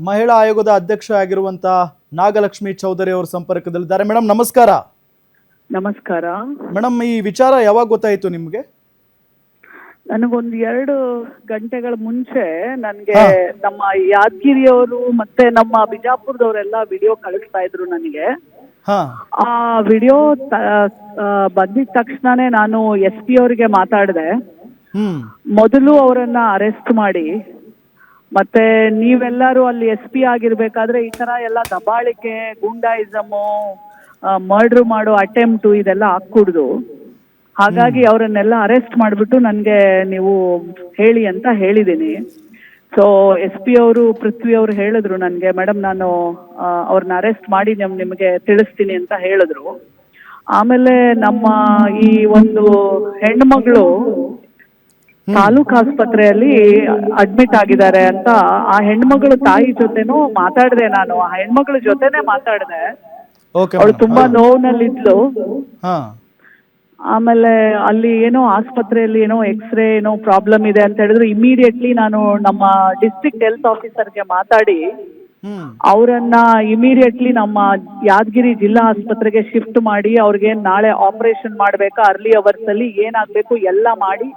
ಮಹಿಳಾ ಆಯೋಗದ ಅಧ್ಯಕ್ಷ ಆಗಿರುವಂತ ನಾಗಲಕ್ಷ್ಮಿ ಚೌಧರಿ ಅವರು ಸಂಪರ್ಕದಲ್ಲಿದ್ದಾರೆ. ಮೇಡಮ್ ನಮಸ್ಕಾರ. ನಮಸ್ಕಾರ ಮೇಡಮ್, ಈ ವಿಚಾರ ಯಾವಾಗ ಗೊತ್ತಾಯಿತು ನಿಮಗೆ? ನನಗೊಂದು 2 ಗಂಟೆಗಳ ಮುಂಚೆ ನನಗೆ ನಮ್ಮ ಯಾದಗಿರಿಯವರು ಮತ್ತೆ ನಮ್ಮ ಬಿಜಾಪುರದವರೆಲ್ಲ ವಿಡಿಯೋ ಕಳಿಸ್ತಾ ಇದ್ರು ನನಗೆ. ಆ ವಿಡಿಯೋ ಬಂದಿದ ತಕ್ಷಣನೇ ನಾನು SP ಅವರಿಗೆ ಮಾತಾಡಿದೆ. ಮೊದಲು ಅವರನ್ನ ಅರೆಸ್ಟ್ ಮಾಡಿ, ಮತ್ತೆ ನೀವೆಲ್ಲರೂ ಅಲ್ಲಿ SP ಆಗಿರ್ಬೇಕಾದ್ರೆ ಈ ತರ ಎಲ್ಲ ದಬ್ಬಾಳಿಕೆ, ಗೂಂಡಾಯಿಸಮು, ಮರ್ಡರ್ ಮಾಡೋ ಅಟೆಂಪ್ಟು ಇದೆಲ್ಲ ಆಗ್ಕೂಡ್ದು. ಹಾಗಾಗಿ ಅವರನ್ನೆಲ್ಲ ಅರೆಸ್ಟ್ ಮಾಡಿಬಿಟ್ಟು ನನಗೆ ನೀವು ಹೇಳಿ ಅಂತ ಹೇಳಿದ್ದೀನಿ. ಸೊ SP ಅವರು, ಪೃಥ್ವಿ ಅವರು ಹೇಳಿದ್ರು ನನಗೆ, ಮೇಡಮ್ ನಾನು ಅವ್ರನ್ನ ಅರೆಸ್ಟ್ ಮಾಡಿ ನಿಮಗೆ ತಿಳಿಸ್ತೀನಿ ಅಂತ ಹೇಳಿದ್ರು. ಆಮೇಲೆ ನಮ್ಮ ಈ ಒಂದು ಹೆಣ್ಮಗಳು ತಾಲೂಕ್ ಆಸ್ಪತ್ರೆಯಲ್ಲಿ ಅಡ್ಮಿಟ್ ಆಗಿದ್ದಾರೆ ಅಂತ ಆ ಹೆಣ್ಮಗಳು ತಾಯಿ ಜೊತೆನೂ ಮಾತಾಡಿದೆ. ನಾನು ಆ ಹೆಣ್ಮಗಳ ಜೊತೆನೆ ಮಾತಾಡಿದೆ. ಅವಳು ತುಂಬಾ ನೋವಿನಲ್ಲಿದ್ಲು. ಆಮೇಲೆ ಅಲ್ಲಿ ಏನೋ ಆಸ್ಪತ್ರೆಯಲ್ಲಿ ಏನೋ ಎಕ್ಸ್ರೇ ಏನೋ ಪ್ರಾಬ್ಲಮ್ ಇದೆ ಅಂತ ಹೇಳಿದ್ರು. ಇಮಿಡಿಯೇಟ್ಲಿ ನಾನು ನಮ್ಮ ಡಿಸ್ಟ್ರಿಕ್ಟ್ ಹೆಲ್ತ್ ಆಫೀಸರ್ಗೆ ಮಾತಾಡಿ ಅವರನ್ನ ಇಮಿಡಿಯೇಟ್ಲಿ ನಮ್ಮ ಯಾದಗಿರಿ ಜಿಲ್ಲಾ ಆಸ್ಪತ್ರೆಗೆ ಶಿಫ್ಟ್ ಮಾಡಿ, ಅವ್ರಿಗೆ ನಾಳೆ ಆಪರೇಷನ್ ಮಾಡ್ಬೇಕಾ, ಅರ್ಲಿ ಅವರ್ಸ್ ಅಲ್ಲಿ ಏನಾಗ್ಬೇಕು ಎಲ್ಲ ಮಾಡಿ,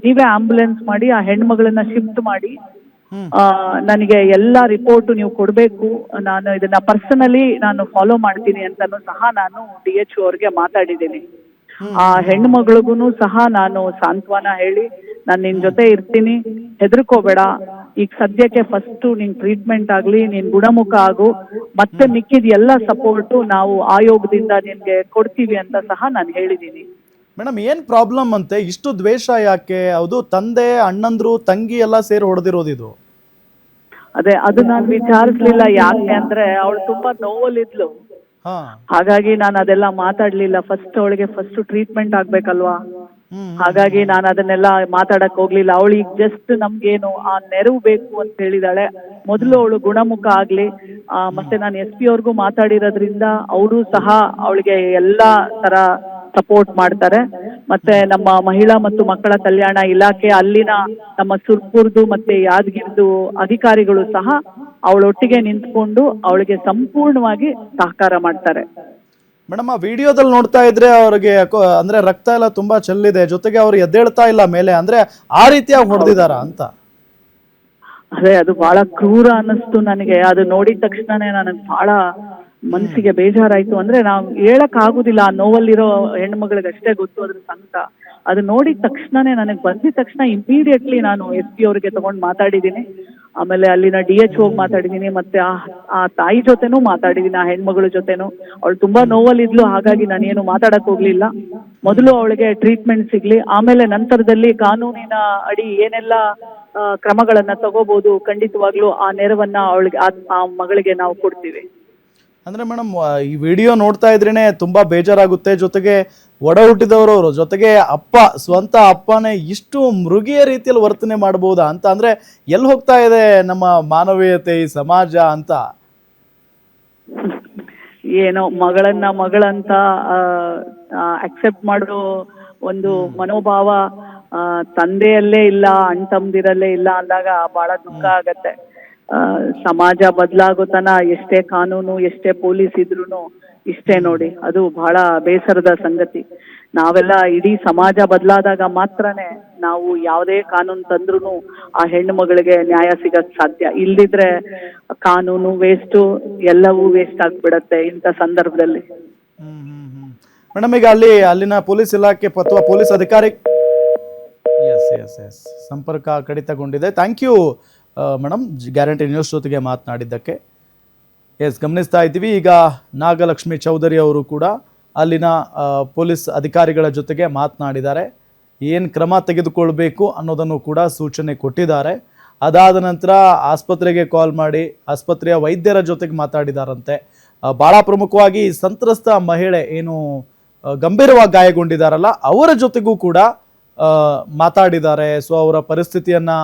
ನೀವೇ ಆಂಬುಲೆನ್ಸ್ ಮಾಡಿ ಆ ಹೆಣ್ಮಗಳನ್ನ ಶಿಫ್ಟ್ ಮಾಡಿ ನನಗೆ ಎಲ್ಲ ರಿಪೋರ್ಟ್ ನೀವು ಕೊಡಬೇಕು. ನಾನು ಇದನ್ನ ಪರ್ಸನಲಿ ನಾನು ಫಾಲೋ ಮಾಡ್ತೀನಿ ಅಂತಾನು ಸಹ ನಾನು DHO ಅವ್ರಿಗೆ ಮಾತಾಡಿದ್ದೀನಿ. ಆ ಹೆಣ್ಮಗಳಿಗೂ ಸಹ ನಾನು ಸಾಂತ್ವನ ಹೇಳಿ, ನಾನು ನಿನ್ ಜೊತೆ ಇರ್ತೀನಿ, ಹೆದರ್ಕೋಬೇಡ, ಈಗ ಸದ್ಯಕ್ಕೆ ಫಸ್ಟ್ ನಿನ್ ಟ್ರೀಟ್ಮೆಂಟ್ ಆಗ್ಲಿ, ನೀನ್ ಗುಣಮುಖ ಆಗು, ಮತ್ತೆ ಮಿಕ್ಕಿದ ಎಲ್ಲ ಸಪೋರ್ಟು ನಾವು ಆಯೋಗದಿಂದ ನಿನ್ಗೆ ಕೊಡ್ತೀವಿ ಅಂತ ಸಹ ನಾನು ಹೇಳಿದ್ದೀನಿ. ಮೇಡಮ್, ಏನ್ ಪ್ರಾಬ್ಲಮ್ ಅಂತೆ? ಇಷ್ಟು ದ್ವೇಷ ಯಾಕೆ? ಹೌದು, ತಂದೆ, ಅಣ್ಣಂದ್ರು, ತಂಗಿ ಎಲ್ಲ ಸೇರಿ ಹೊಡೆದಿರೋದು ಇದು. ಅದೇ ಅದು ನಾನು ವಿಚಾರಿಸ್ಲಿಲ್ಲ. ಯಾಕೆ ಅಂದ್ರೆ ಅವಳು ತುಂಬಾ ನೋವಲ್ಲಿದ್ಲು. ಹಾಗಾಗಿ ನಾನು ಅದೆಲ್ಲ ಮಾತಾಡ್ಲಿಲ್ಲ. ಅವಳಿಗೆ ಫಸ್ಟ್ ಟ್ರೀಟ್ಮೆಂಟ್ ಆಗ್ಬೇಕಲ್ವಾ, ಹಾಗಾಗಿ ನಾನು ಅದನ್ನೆಲ್ಲ ಮಾತಾಡಕ್ ಹೋಗ್ಲಿಲ್ಲ. ಅವಳು ಈಗ ಜಸ್ಟ್ ನಮ್ಗೇನು ಆ ನೆರವು ಬೇಕು ಅಂತ ಹೇಳಿದಾಳೆ. ಮೊದಲು ಅವಳು ಗುಣಮುಖ ಆಗ್ಲಿ. ಮತ್ತೆ ನಾನು SP ಅವ್ರಿಗೂ ಮಾತಾಡಿರೋದ್ರಿಂದ ಅವರು ಸಹ ಅವಳಿಗೆ ಎಲ್ಲಾ ತರ ಸಪೋರ್ಟ್ ಮಾಡ್ತಾರೆ. ಮತ್ತೆ ನಮ್ಮ ಮಹಿಳಾ ಮತ್ತು ಮಕ್ಕಳ ಕಲ್ಯಾಣ ಇಲಾಖೆ, ಅಲ್ಲಿನ ನಮ್ಮ ಸುರ್ಪುರ್ದು ಮತ್ತೆ ಯಾದಗಿರಿದು ಅಧಿಕಾರಿಗಳು ಸಹ ಅವಳೊಟ್ಟಿಗೆ ನಿಂತ್ಕೊಂಡು ಅವಳಿಗೆ ಸಂಪೂರ್ಣವಾಗಿ ಸಹಕಾರ ಮಾಡ್ತಾರೆ. ಮೇಡಮ್, ಆ ವಿಡಿಯೋದಲ್ಲಿ ನೋಡ್ತಾ ಇದ್ರೆ ಅವ್ರಿಗೆ ಅಂದ್ರೆ ರಕ್ತ ಎಲ್ಲ ತುಂಬಾ ಚೆಲ್ಲಿದೆ, ಜೊತೆಗೆ ಅವ್ರು ಎದ್ದೇಳ್ತಾ ಇಲ್ಲ ಮೇಲೆ, ಅಂದ್ರೆ ಆ ರೀತಿಯಾಗಿ ಹೊಡೆದಿದಾರ ಅಂತ. ಅದೇ ಅದು ಬಹಳ ಕ್ರೂರ ಅನ್ನಿಸ್ತು ನನಗೆ. ಅದು ನೋಡಿದ ತಕ್ಷಣನೇ ನನಗೆ ಬಹಳ ಮನಸ್ಸಿಗೆ ಬೇಜಾರಾಯ್ತು. ಅಂದ್ರೆ ನಾವು ಹೇಳಕ್ ಆಗುದಿಲ್ಲ, ಆ ನೋವಲ್ಲಿರೋ ಹೆಣ್ಮಗಳಿಗೆ ಅಷ್ಟೇ ಗೊತ್ತು ಅದ್ರ ಸಂಕಟ. ಅದು ನೋಡಿದ ತಕ್ಷಣನೇ ನನಗೆ ಬಂದಿದ ತಕ್ಷಣ ಇಮಿಡಿಯೇಟ್ಲಿ ನಾನು SP ಅವ್ರಿಗೆ ತಗೊಂಡು ಮಾತಾಡಿದ್ದೀನಿ. ಆಮೇಲೆ ಅಲ್ಲಿನ DHO ಮಾತಾಡಿದ್ದೀನಿ, ಮತ್ತೆ ಆ ತಾಯಿ ಜೊತೆನೂ ಮಾತಾಡಿದ್ದೀನಿ, ಆ ಹೆಣ್ಮಗಳ ಜೊತೆನೂ. ಅವಳು ತುಂಬಾ ನೋವಲ್ಲಿದ್ಲು, ಹಾಗಾಗಿ ನಾನೇನು ಮಾತಾಡಕ್ ಹೋಗ್ಲಿಲ್ಲ. ಮೊದಲು ಅವಳಿಗೆ ಟ್ರೀಟ್ಮೆಂಟ್ ಸಿಗ್ಲಿ, ಆಮೇಲೆ ನಂತರದಲ್ಲಿ ಕಾನೂನಿನ ಅಡಿ ಏನೆಲ್ಲ ಕ್ರಮಗಳನ್ನ ತಗೋಬಹುದು, ಖಂಡಿತವಾಗ್ಲೂ ಆ ನೆರವನ್ನ ಅವಳಿಗೆ, ಆ ಮಗಳಿಗೆ ನಾವು ಕೊಡ್ತೀವಿ. ಅಂದ್ರೆ ಮೇಡಮ್, ಈ ವಿಡಿಯೋ ನೋಡ್ತಾ ಇದ್ರೇನೆ ತುಂಬಾ ಬೇಜಾರಾಗುತ್ತೆ. ಜೊತೆಗೆ ಒಡ ಹುಟ್ಟಿದವರು, ಜೊತೆಗೆ ಅಪ್ಪ, ಸ್ವಂತ ಅಪ್ಪನೇ ಇಷ್ಟು ಮೃಗೀಯ ರೀತಿಯಲ್ಲಿ ವರ್ತನೆ ಮಾಡಬಹುದಾ ಅಂತ. ಅಂದ್ರೆ ಎಲ್ಲಿ ಹೋಗ್ತಾ ಇದೆ ನಮ್ಮ ಮಾನವೀಯತೆ, ಈ ಸಮಾಜ ಅಂತ. ಏನೋ ಮಗಳಂತ ಅಕ್ಸೆಪ್ಟ್ ಮಾಡೋ ಒಂದು ಮನೋಭಾವ ತಂದೆಯಲ್ಲೇ ಇಲ್ಲ, ಅಣ್ಣ ತಮ್ಮದಿರಲ್ಲೇ ಇಲ್ಲ ಅಂದಾಗ ಬಹಳ ದುಃಖ ಆಗತ್ತೆ. ಸಮಾಜ ಬದಲಾಗೋತನ ಎಷ್ಟೇ ಕಾನೂನು, ಎಷ್ಟೇ ಪೊಲೀಸ್ ಇದ್ರೂನು ಇಷ್ಟೇ ನೋಡಿ. ಅದು ಬಹಳ ಬೇಸರದ ಸಂಗತಿ. ನಾವೆಲ್ಲ ಇಡೀ ಸಮಾಜ ಬದಲಾದಾಗ ಮಾತ್ರನೇ ನಾವು ಯಾವುದೇ ಕಾನೂನು ತಂದ್ರೂ ಆ ಹೆಣ್ಣು ಮಗಳಿಗೆ ನ್ಯಾಯ ಸಿಗಕ್ ಸಾಧ್ಯ. ಇಲ್ದಿದ್ರೆ ಕಾನೂನು ವೇಸ್ಟು, ಎಲ್ಲವೂ ವೇಸ್ಟ್ ಆಗ್ಬಿಡತ್ತೆ ಇಂಥ ಸಂದರ್ಭದಲ್ಲಿ. ಮೇಡಮ್, ಈಗ ಅಲ್ಲಿನ ಪೊಲೀಸ್ ಇಲಾಖೆ ಅಥವಾ ಪೊಲೀಸ್ ಅಧಿಕಾರಿ ಎಸ್ ಸಂಪರ್ಕ ಕಡಿತಗೊಂಡಿದೆ. Thank you madam, guarantee news ಜೊತೆಗೆ ಮಾತನಾಡಿದ್ದಕ್ಕೆ. ಗಮನಿಸ್ತಾ ಇದ್ದೀವಿ, ಈಗ ನಾಗಲಕ್ಷ್ಮಿ ಚೌಧರಿ ಅವರು ಕೂಡ ಅಲ್ಲಿನ ಪೊಲೀಸ್ ಅಧಿಕಾರಿಗಳ ಜೊತೆಗೆ ಮಾತನಾಡಿದ್ದಾರೆ. ಏನು ಕ್ರಮ ತೆಗೆದುಕೊಳ್ಬೇಕು ಅನ್ನೋದನ್ನು ಕೂಡ ಸೂಚನೆ ಕೊಟ್ಟಿದ್ದಾರೆ. ಅದಾದ ನಂತರ ಆಸ್ಪತ್ರೆಗೆ ಕಾಲ್ ಮಾಡಿ ಆಸ್ಪತ್ರೆಯ ವೈದ್ಯರ ಜೊತೆಗೆ ಮಾತಾಡಿದಾರಂತೆ. ಭಾಳ ಪ್ರಮುಖವಾಗಿ ಸಂತ್ರಸ್ತ ಮಹಿಳೆ ಏನು ಗಂಭೀರವಾಗಿ ಗಾಯಗೊಂಡಿದ್ದಾರಲ್ಲ, ಅವರ ಜೊತೆಗೂ ಕೂಡ ಮಾತಾಡಿದ್ದಾರೆ. ಸೊ ಅವರ ಪರಿಸ್ಥಿತಿಯನ್ನು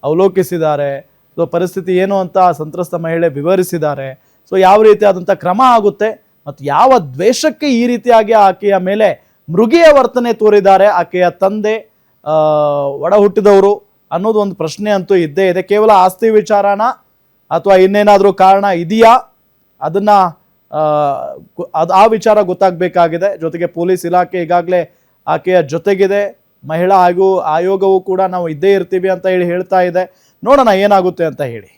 ಅವಲೋಕಿಸಿದ್ದಾರೆ. ಸೊ ಪರಿಸ್ಥಿತಿ ಏನು ಅಂತ ಸಂತ್ರಸ್ತ ಮಹಿಳೆ ವಿವರಿಸಿದ್ದಾರೆ. ಸೊ ಯಾವ ರೀತಿಯಾದಂಥ ಕ್ರಮ ಆಗುತ್ತೆ ಮತ್ತು ಯಾವ ದ್ವೇಷಕ್ಕೆ ಈ ರೀತಿಯಾಗಿ ಆಕೆಯ ಮೇಲೆ ಮೃಗೀಯ ವರ್ತನೆ ತೋರಿದ್ದಾರೆ ಆಕೆಯ ತಂದೆ, ಒಡ ಹುಟ್ಟಿದವರು ಅನ್ನೋದು ಒಂದು ಪ್ರಶ್ನೆ ಅಂತೂ ಇದ್ದೇ ಇದೆ. ಕೇವಲ ಆಸ್ತಿ ವಿಚಾರನ ಅಥವಾ ಇನ್ನೇನಾದರೂ ಕಾರಣ ಇದೆಯಾ ಅದನ್ನ ಆ ವಿಚಾರ ಗೊತ್ತಾಗಬೇಕಾಗಿದೆ. ಜೊತೆಗೆ ಪೊಲೀಸ್ ಇಲಾಖೆ ಈಗಾಗಲೇ ಆಕೆಯ ಜೊತೆಗಿದೆ, ಮಹಿಳಾ ಆಯೋಗವು ಕೂಡ ನಾವು ಇದ್ದೇ ಇರ್ತೀವಿ ಅಂತ ಹೇಳ್ತಾ ಇದೆ. ನೋಡೋಣ ಏನಾಗುತ್ತೆ ಅಂತ ಹೇಳಿ.